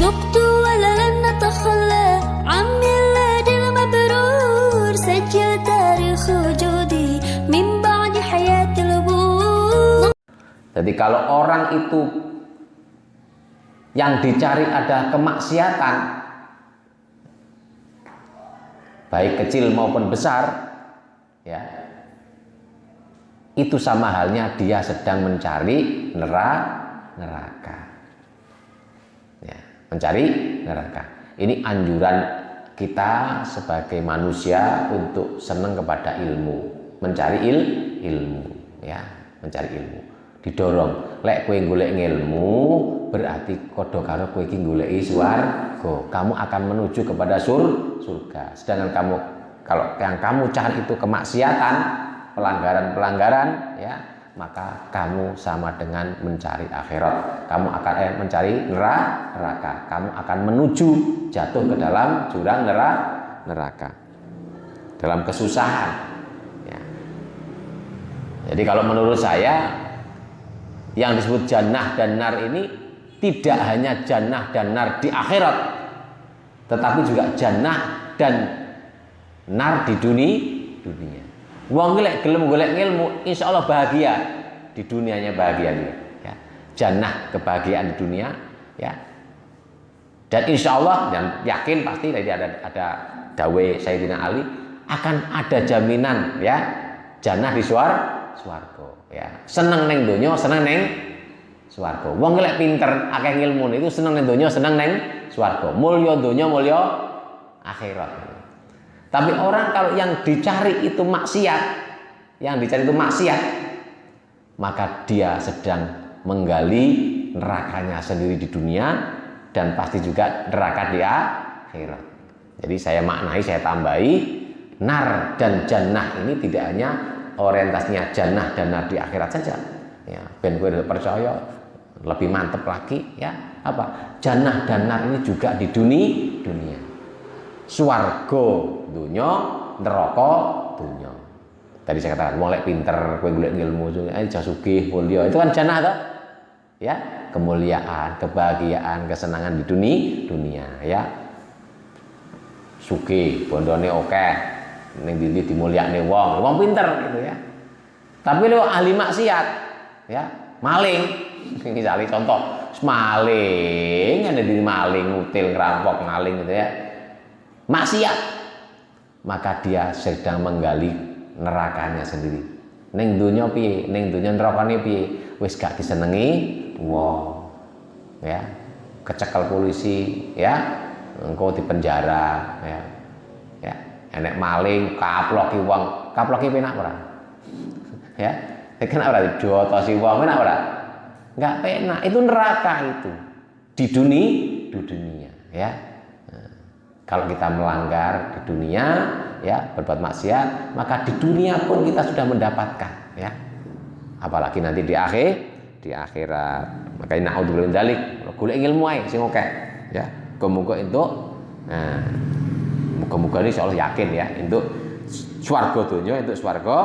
تبت ولن نتخلى عن ميلادي المبرور سجل تاريخ وجودي من بعد حياة البور. Jadi kalau orang itu yang dicari ada kemaksiatan, baik kecil maupun besar, ya, itu sama halnya dia sedang mencari neraka, ya, mencari neraka. Ini anjuran kita sebagai manusia untuk senang kepada ilmu, mencari ilmu, ya, mencari ilmu. Didorong, lek kowe golek ilmu berarti kodo karo kowe iki goleki swarga, kamu akan menuju kepada surga. Sedangkan kamu, kalau yang kamu cari itu kemaksiatan, pelanggaran-pelanggaran, ya, maka kamu sama dengan mencari akhirat. Kamu akan mencari neraka. Kamu akan menuju jatuh ke dalam jurang neraka, dalam kesusahan, ya. Jadi kalau menurut saya, yang disebut jannah dan nar ini tidak hanya jannah dan nar di akhirat, tetapi juga jannah dan nar di dunia. Wong lek gelem golek ilmu, insya Allah bahagia di dunianya, bahagia juga, ya. Jannah, kebahagiaan di dunia, ya. Dan insya Allah, dan yakin pasti tadi ada dawe Sayyidina Ali, akan ada jaminan, ya, jannah di swarga, ya. Seneng neng donya, seneng neng swarga. Wong lek pinter akeh ilmu itu seneng neng donya, seneng neng swarga. Mulya donya, mulya akhirat. Tapi orang kalau yang dicari itu maksiat, maka dia sedang menggali nerakanya sendiri di dunia dan pasti juga neraka di akhirat. Jadi saya maknai, saya tambahi, nar dan jannah ini tidak hanya orientasinya jannah dan nar di akhirat saja, ya. Ben kowe percaya lebih mantep lagi, ya, apa? Jannah dan nar ini juga di dunia. Swarga dunya, neraka dunya. Tadi saya katakan, wong lek pinter, kowe golek ilmu, aja sugih, mulya, itu kan jannah toh? Ya, kemuliaan, kebahagiaan, kesenangan di dunia, ya. Sugih, bondone akeh, ning ndi dimulyakne wong pinter gitu, ya. Tapi lho ahli maksiat, ya, maling, misalnya contoh, maling, ada di maling, ngutil, ngerampok, maling gitu, ya. Maksiat, maka dia sedang menggali nerakanya sendiri. Ning dunya piye, ning dunya nerakane piye, wis gak disenengi wong, ya, kecekel polisi, ya, engko di penjara, ya, ya, enek maling kaploki wong, kaploki penak ora? Ya, kan ora dijotosi wong, penak ora? Enggak penak, itu neraka itu di dunia, ya. Kalau kita melanggar di dunia, ya, berbuat maksiat, maka di dunia pun kita sudah mendapatkan, ya. Apalagi nanti di akhirat. Maka naudzubillah min dzalik, golek ilmu ae sing akeh, ya. Muga-muga entuk, nah, muga-muga ini insyaallah yakin, ya, entuk swarga donya, entuk swarga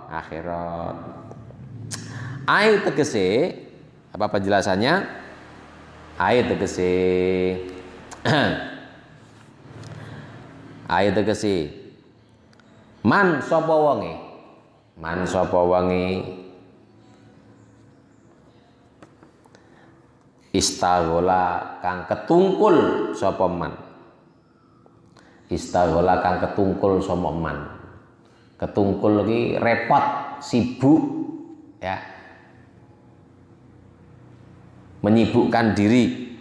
akhirat. Ai tegese apa penjelasannya? Ai tegese ayat tegese man sapa wonge istaghola kang ketungkul sapa man, istaghola kang ketungkul sapa man. Ketungkul iki repot, sibuk, ya, menyibukkan diri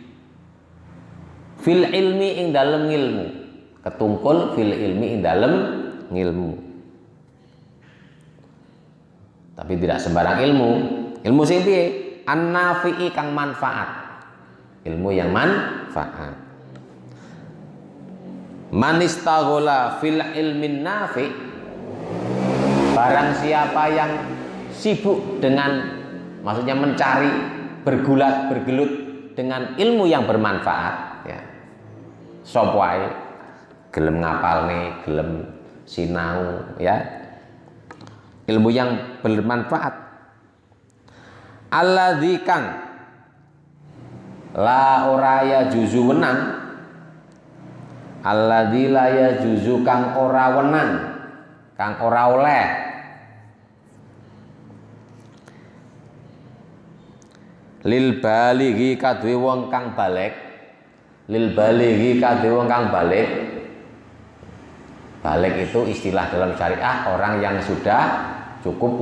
fil ilmi ing dalem ilmu. Ketungkul fil ilmi ing dalem ilmu. Tapi tidak sembarang ilmu. Ilmu sing piye? An-nafi'i kang manfaat. Ilmu yang manfaat. Man istaghola fil ilmin nafi', barang siapa yang sibuk dengan, maksudnya mencari, bergelut dengan ilmu yang bermanfaat, ya. Sapa wae gelem ngapalne, gelem sinau, ya, ilmu yang bermanfaat. Alladzi kang La ora ya juzu wenang. Alladzi la ya juzu kang ora wenang, kang ora oleh. Lil balighi kadhe wong kang balik. Lil balighi kadhe wong kang balik. Balik itu istilah dalam syariah orang yang sudah cukup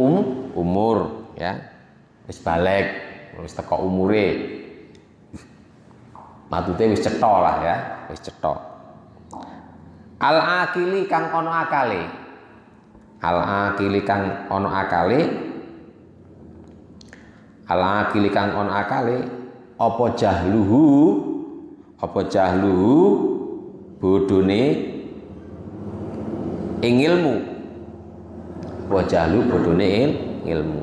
umur, ya. Wis balik, wis teko umure. Matute wis cetha lah ya, wis cetha. Al akili kang ana akale. Al akili kang ana akale. Al akili kang ana akale apa jahluhu? Apa jahluhu bodone ing ilmu. Apa jahlu bodone ing ilmu.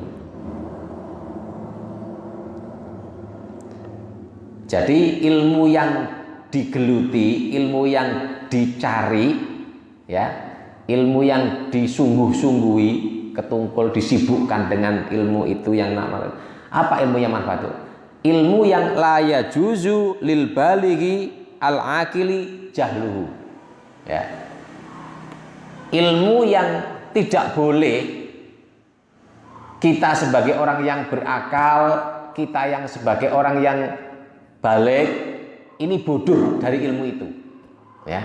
Jadi ilmu yang digeluti, ilmu yang dicari, ya, ilmu yang disungguh-sungguhi, ketungkul, disibukkan dengan ilmu itu yang namanya apa ilmu yang manfaat itu? Ilmu yang la yajuzu lil balighi al akili jahluhu, ya. Ilmu yang tidak boleh kita sebagai orang yang berakal, kita yang sebagai orang yang balik ini bodoh dari ilmu itu, ya.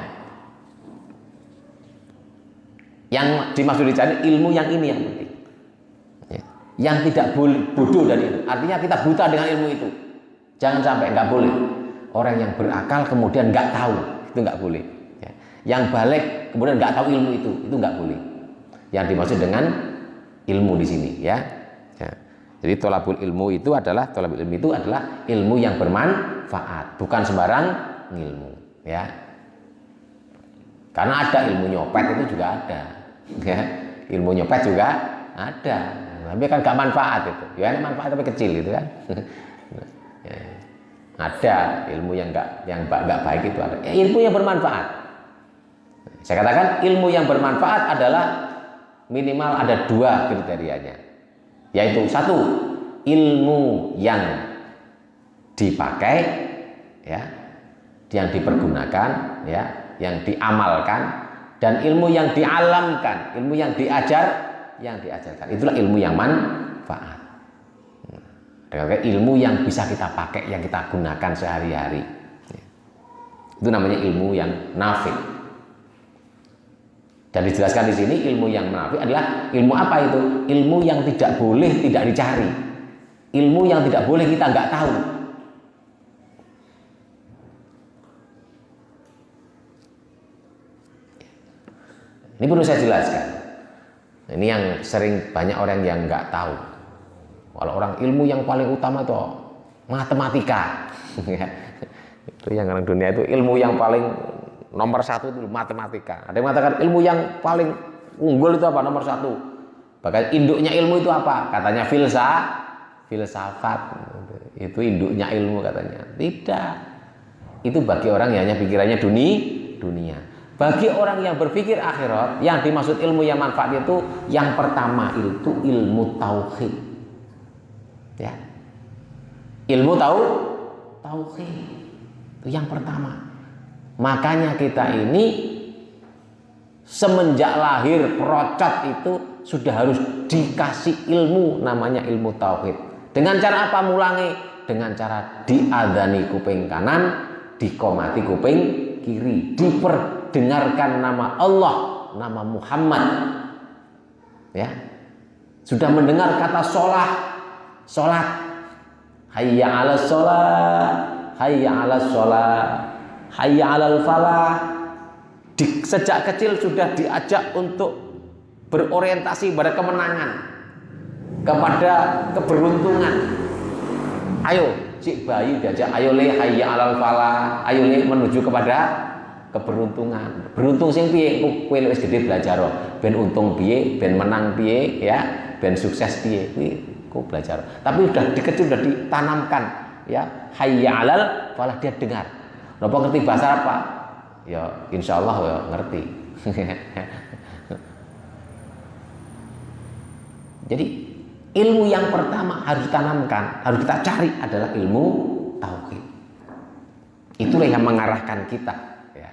Yang dimaksud dicari ilmu yang ini yang penting, ya. Yang tidak boleh bodoh dari itu, artinya kita buta dengan ilmu itu. Jangan sampai, nggak boleh. Orang yang berakal kemudian nggak tahu, itu nggak boleh, ya. Yang balik kemudian nggak tahu ilmu itu nggak boleh. Yang dimaksud dengan ilmu di sini, ya. Jadi tolabul ilmu itu adalah ilmu yang bermanfaat, bukan sembarang ilmu, ya. Karena ada ilmu nyopet itu juga ada, ya. Ilmu nyopet juga ada, tapi kan gak manfaat itu, ya manfaat tapi kecil itu kan. Ya. Ada ilmu yang nggak baik itu ada, ya, ilmu yang bermanfaat. Saya katakan ilmu yang bermanfaat adalah minimal ada 2 kriterianya. Yaitu 1, ilmu yang dipakai, ya, yang dipergunakan, ya, yang diamalkan, dan ilmu yang dialamkan, ilmu yang diajarkan. Itulah ilmu yang manfaat. Ilmu yang bisa kita pakai, yang kita gunakan sehari-hari. Itu namanya ilmu yang nafi'. Dan dijelaskan di sini ilmu yang nafi adalah ilmu apa itu? Ilmu yang tidak boleh tidak dicari, ilmu yang tidak boleh kita nggak tahu. Ini perlu saya jelaskan. Ini yang sering banyak orang yang nggak tahu. Kalau orang ilmu yang paling utama itu matematika, itu yang orang dunia itu ilmu yang paling nomor 1 itu matematika. Ada yang mengatakan ilmu yang paling unggul itu apa? Nomor 1. Bahkan induknya ilmu itu apa? Katanya filsafat. Itu induknya ilmu katanya. Tidak. Itu bagi orang yang hanya pikirannya dunia. Bagi orang yang berpikir akhirat, yang dimaksud ilmu yang manfaat itu yang pertama itu ilmu tauhid. Ya. Ilmu tauhid. Itu yang pertama. Makanya kita ini semenjak lahir procot itu sudah harus dikasih ilmu namanya ilmu tauhid. Dengan cara apa mulangi? Dengan cara diadani kuping kanan, dikomati kuping kiri, diperdengarkan nama Allah, nama Muhammad. Ya. Sudah mendengar kata sholat. Hayya 'alas sholat, hayya 'alas sholat. Hayya 'alal falah. Sejak kecil sudah diajak untuk berorientasi pada kemenangan, kepada keberuntungan. Ayo, si bayi diajak, ayo le hayya 'alal falah, ayo le menuju kepada keberuntungan. Beruntung sing piye? Kowe wis gede belajar ben untung piye, ben menang piye, ya, ben sukses piye. Kuwi kok belajar. Tapi sudah dikecil sudah ditanamkan, ya, hayya 'alal falah, dia dengar. Napa ngerti bahasa apa? Ya insya Allah ya ngerti. Jadi ilmu yang pertama harus ditanamkan, harus kita cari adalah ilmu tauhid. Itulah yang mengarahkan kita. Ya.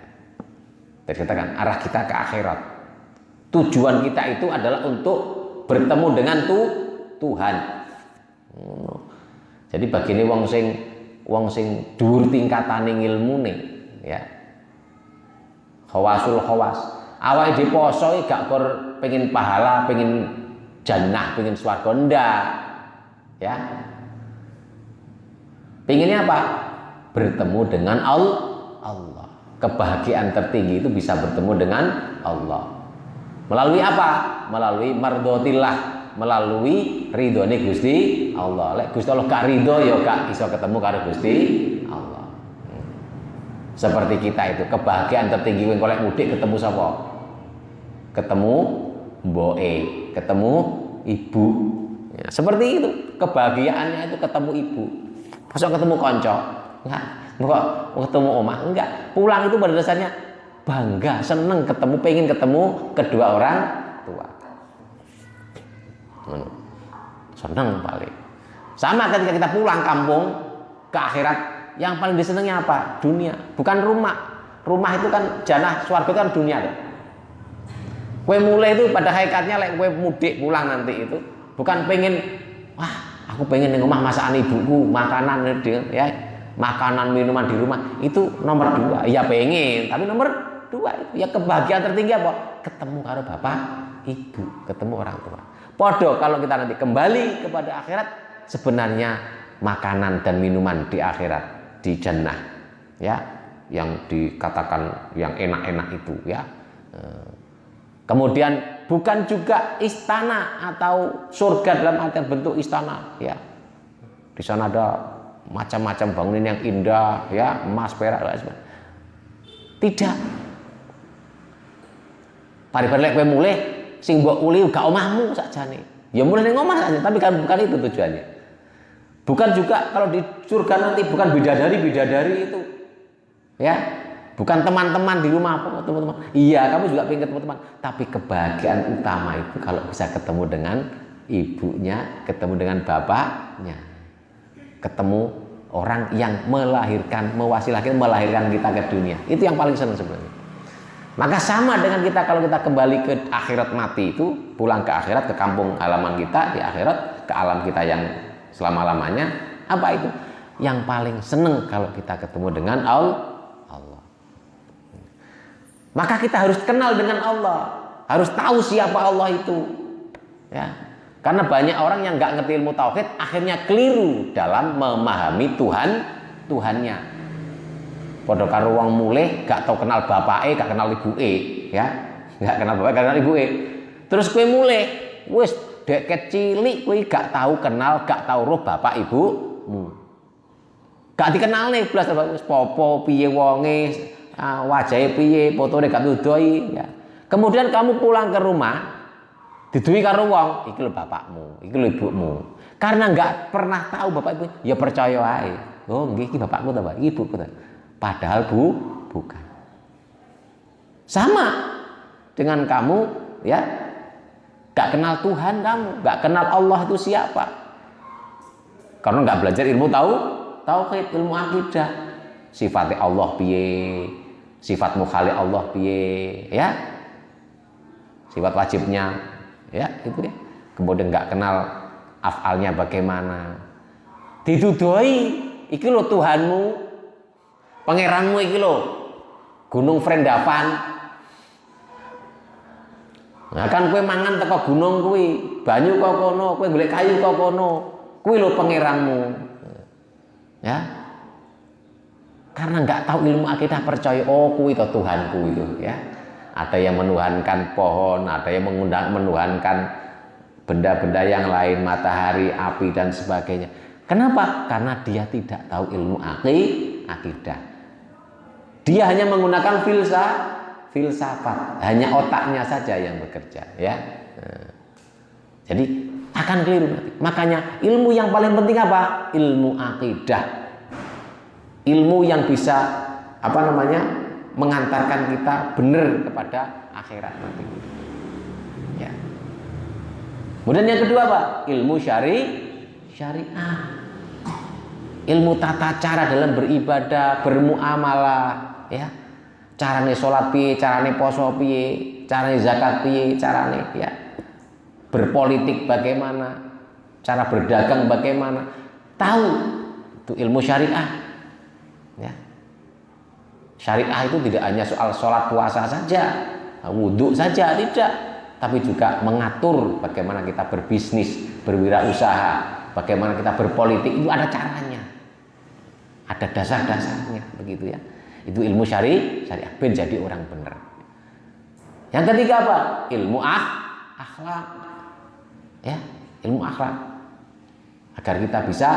Tadi katakan arah kita ke akhirat. Tujuan kita itu adalah untuk bertemu dengan Tuhan. Jadi begini wong sing dhuwur tingkatane ilmune, ya. Khawasul khawas. Awake dhewe poso gak kur pengen pahala, pengen jannah, pengen swarga ndak. Ya. Pengennya apa? Bertemu dengan Allah. Kebahagiaan tertinggi itu bisa bertemu dengan Allah. Melalui apa? Melalui mardhatillah, melalui ridhone Gusti Allah. Lek Gusti Allah gak ridho ya gak iso ketemu karo Gusti Allah. Seperti kita itu, kebahagiaan tertinggi kowe golek mudik ketemu sapa? Ketemu mboke, ketemu ibu. Ya, seperti itu, kebahagiaannya itu ketemu ibu. Masa ketemu konco? Enggak. Kok ketemu omah? Enggak. Pulang itu pada dasarnya bangga, seneng ketemu, pengen ketemu kedua orang tua. Seneng paling. Sama ketika kita pulang kampung ke akhirat, yang paling disenengnya apa? Dunia, bukan rumah. Rumah itu kan jannah, swarga kan dunia kan. Kue mulai itu pada hakikatnya lek kue mudik pulang nanti itu bukan pengen, wah aku pengen di rumah masakan ibuku, makanan ya, makanan minuman di rumah itu nomor 2. Ya pengen, tapi nomor 2 itu ya kebahagiaan tertinggi apa? Ketemu karo bapak, ibu, ketemu orang tua. Podo kalau kita nanti kembali kepada akhirat, sebenarnya makanan dan minuman di akhirat, di jannah, ya, yang dikatakan yang enak-enak itu, ya. Kemudian bukan juga istana atau surga dalam artian bentuk istana, ya. Di sana ada macam-macam bangunan yang indah, ya, emas, perak, dan sebagainya. Tidak. Pari-pari lek kowe mulih sing mbok uli gak omahmu sakjane. Ya mulih ning omah saja, tapi kan bukan itu tujuannya. Bukan juga kalau di surga nanti bukan bidadari itu. Ya. Bukan teman-teman di rumah, teman-teman. Iya, kamu juga pengen ketemu teman. Tapi kebahagiaan utama itu kalau bisa ketemu dengan ibunya, ketemu dengan bapaknya, ketemu orang yang melahirkan, mewasilahkan melahirkan kita ke dunia. Itu yang paling senang sebenarnya. Maka sama dengan kita kalau kita kembali ke akhirat mati itu, pulang ke akhirat, ke kampung halaman kita di akhirat, ke alam kita yang selama-lamanya, apa itu? Yang paling senang kalau kita ketemu dengan Allah. Maka kita harus kenal dengan Allah, harus tahu siapa Allah itu, ya. Karena banyak orang yang nggak ngerti ilmu tauhid, akhirnya keliru dalam memahami Tuhannya. Padha karo wong mulih gak tau kenal bapake, gak kenal ibuke, ya. Gak kenal bapake, gak kenal ibuke. Terus kowe mulih, wis dek kecilik kowe gak tahu kenal, gak tahu roh bapak ibumu. Gak dikenal nih blas wis popo piye wonge, wajahnya piye, fotone gak nudoi, ya. Kemudian kamu pulang ke rumah, diduwi karo wong, iki lho bapakmu, iki lho ibumu. Karena enggak pernah tahu bapak ibu, ya percaya ae. Oh, nggih iki bapakku ta, Pak, ibuku ta. Padahal bukan. Sama dengan kamu, ya. Gak kenal Tuhan kamu, gak kenal Allah itu siapa. Karena enggak belajar ilmu tauhid, ilmu akidah. Sifatnya Allah piye, sifat mukhalik Allah piye, ya, sifat wajibnya, ya, itu ya. Kemudian nggak kenal afalnya bagaimana, didudoi, iki lo Tuhanmu, pangeranmu iki lo, Gunung Vrindavan. Nah kan kue mangan teko gunung kue, banyu kok kono, kue golek kayu kok kono, kue lo pangeranmu, ya. Karena nggak tahu ilmu akidah percaya, oh kuwi itu Tuhanku itu, ya. Ada yang menuhankan pohon, ada yang menuhankan benda-benda yang lain, matahari, api dan sebagainya. Kenapa? Karena dia tidak tahu ilmu akidah. Dia hanya menggunakan filsafat, hanya otaknya saja yang bekerja, ya. Jadi akan keliru nanti. Makanya ilmu yang paling penting apa? Ilmu akidah. Ilmu yang bisa mengantarkan kita benar kepada akhirat nanti. Ya. Kemudian yang kedua apa? Ilmu syariah. ilmu tata cara dalam beribadah, bermuamalah, ya. Carane salat piye, carane poso piye, carane zakat piye, carane ya. Berpolitik bagaimana, cara berdagang bagaimana. Tahu itu ilmu syariah. Ya. Syariah itu tidak hanya soal sholat puasa saja, wudhu saja, tidak, tapi juga mengatur bagaimana kita berbisnis, berwirausaha, bagaimana kita berpolitik, itu ada caranya, ada dasar-dasarnya, begitu ya. Itu ilmu syariah, ben jadi orang benar. Yang ketiga apa? Ilmu akhlak, ya, ilmu akhlak, agar kita bisa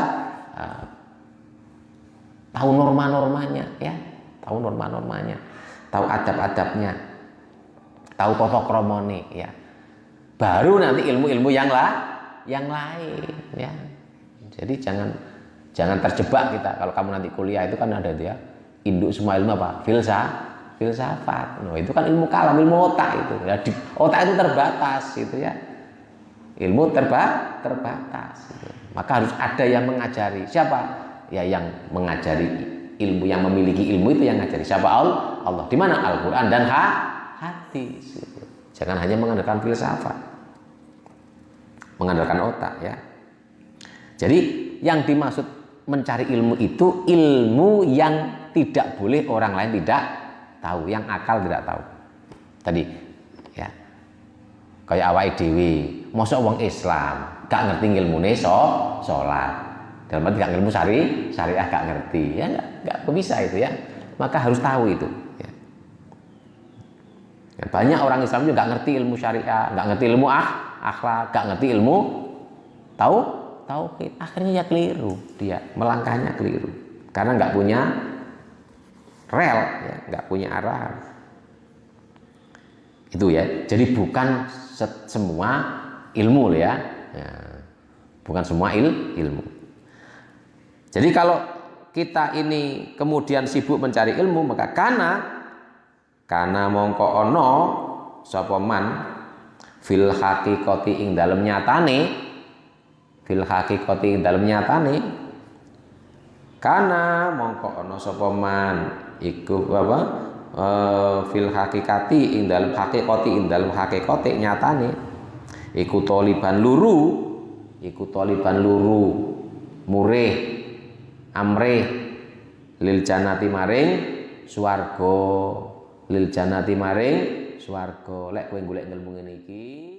tahu norma-normanya, ya, tahu norma-normanya, tahu adab-adabnya, tahu tata kramane, ya. Baru nanti ilmu-ilmu yang lain, ya. Jadi jangan terjebak kita. Kalau kamu nanti kuliah itu kan ada dia induk semua ilmu apa? Filsafat. Nah, itu kan ilmu kalam, ilmu otak itu. Ya, otak itu terbatas itu ya. Ilmu terbatas. Gitu. Maka harus ada yang mengajari. Siapa? Ya yang mengajari ilmu, yang memiliki ilmu itu yang ngajari. Siapa? Allah. Di mana? Al-Qur'an dan hadis. Gitu. Jangan hanya mengandalkan filsafat. Mengandalkan otak ya. Jadi yang dimaksud mencari ilmu itu ilmu yang tidak boleh orang lain tidak tahu, yang akal tidak tahu. Tadi ya. Kayak awake dhewe, mosok wong Islam gak ngerti ilmune salat. Dalam arti gak ilmu syariah gak ngerti. Ya enggak bisa itu ya. Maka harus tahu itu ya. Ya, banyak orang Islam juga gak ngerti ilmu syariah, gak ngerti ilmu akhlak, gak ngerti ilmu tauhid. Akhirnya ya keliru, dia melangkahnya keliru. Karena nggak punya rel, ya, nggak punya arahan. Itu ya. Jadi bukan semua ilmu ya. Bukan semua ilmu. Jadi kalau kita ini kemudian sibuk mencari ilmu, maka karena mongko ono sapa man fil haqiqati ing dalem nyatane, fil haqiqati dalam nyatane, kana mongko ana sapa man iku apa fil haqiqati ing dalam haqiqati ing dalam haqiqate nyatane iku taliban luru murih amrih lil jannati maring swarga, lil jannati maring swarga. Lek kowe golek ilmu ngene iki